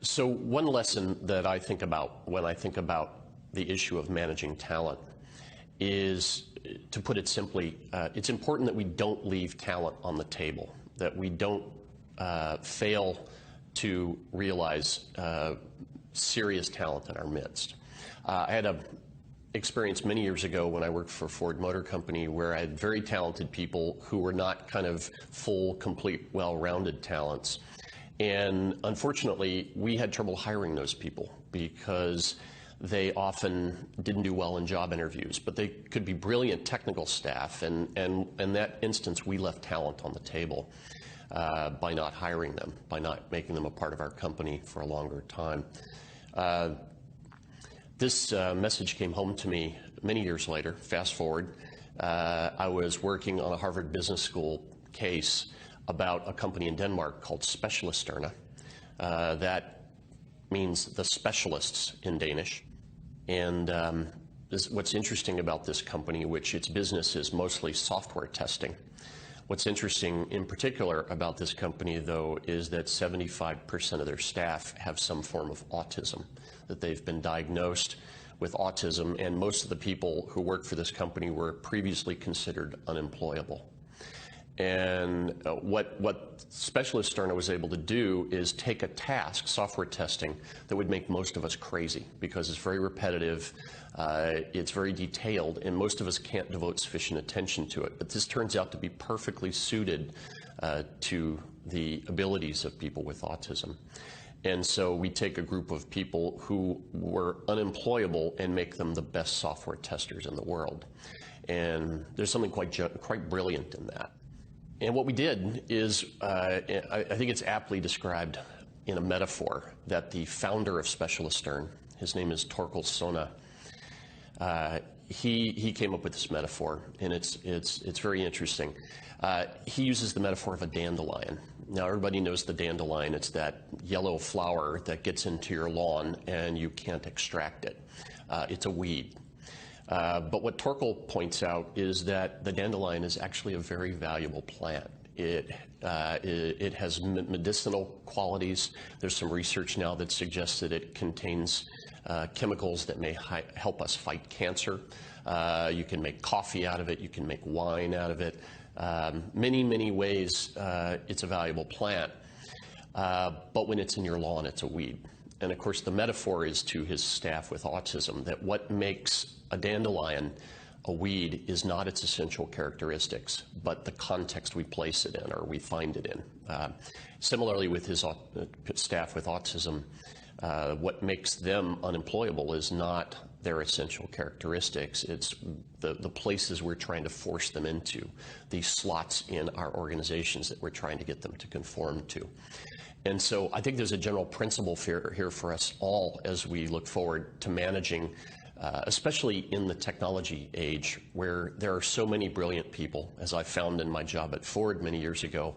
So one lesson that I think about when I think about the issue of managing talent is, to put it simply, it's important that we don't leave talent on the table, that we don't fail to realize serious talent in our midst. I had an experience many years ago when I worked for Ford Motor Company where I had very talented people who were not kind of full, complete, well-rounded talents. And unfortunately, we had trouble hiring those people because they often didn't do well in job interviews, but they could be brilliant technical staff, and in that instance, we left talent on the table by not hiring them, by not making them a part of our company for a longer time. This message came home to me many years later. Fast forward, I was working on a Harvard Business School case about a company in Denmark called Specialisterne. That means the specialists in Danish. And what's interesting about this company, which its business is mostly software testing. What's interesting in particular about this company, though, is that 75% of their staff have some form of autism, that they've been diagnosed with autism, and most of the people who work for this company were previously considered unemployable. And what Specialisterne was able to do is take a task, software testing, that would make most of us crazy because it's very repetitive, it's very detailed, and most of us can't devote sufficient attention to it. But this turns out to be perfectly suited to the abilities of people with autism. And so we take a group of people who were unemployable and make them the best software testers in the world. And there's something quite brilliant in that. And what we did is, I think it's aptly described in a metaphor that the founder of Specialisterne, his name is Torkel Sona, he came up with this metaphor, and it's very interesting. He uses the metaphor of a dandelion. Now, everybody knows the dandelion. It's that yellow flower that gets into your lawn and you can't extract it. It's a weed. But what Torkel points out is that the dandelion is actually a very valuable plant. It has medicinal qualities. There's some research now that suggests that it contains chemicals that may help us fight cancer. You can make coffee out of it. You can make wine out of it. Many, many ways it's a valuable plant. But when it's in your lawn, it's a weed. And of course, the metaphor is to his staff with autism that what makes a dandelion a weed is not its essential characteristics, but the context we place it in or we find it in. Similarly, with his staff with autism, what makes them unemployable is not their essential characteristics. It's the places we're trying to force them into, these slots in our organizations that we're trying to get them to conform to. And so I think there's a general principle here for us all as we look forward to managing, especially in the technology age, where there are so many brilliant people, as I found in my job at Ford many years ago,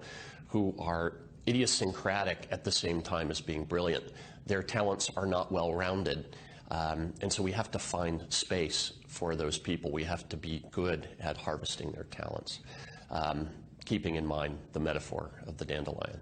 who are idiosyncratic at the same time as being brilliant. Their talents are not well-rounded, and so we have to find space for those people. We have to be good at harvesting their talents, keeping in mind the metaphor of the dandelion.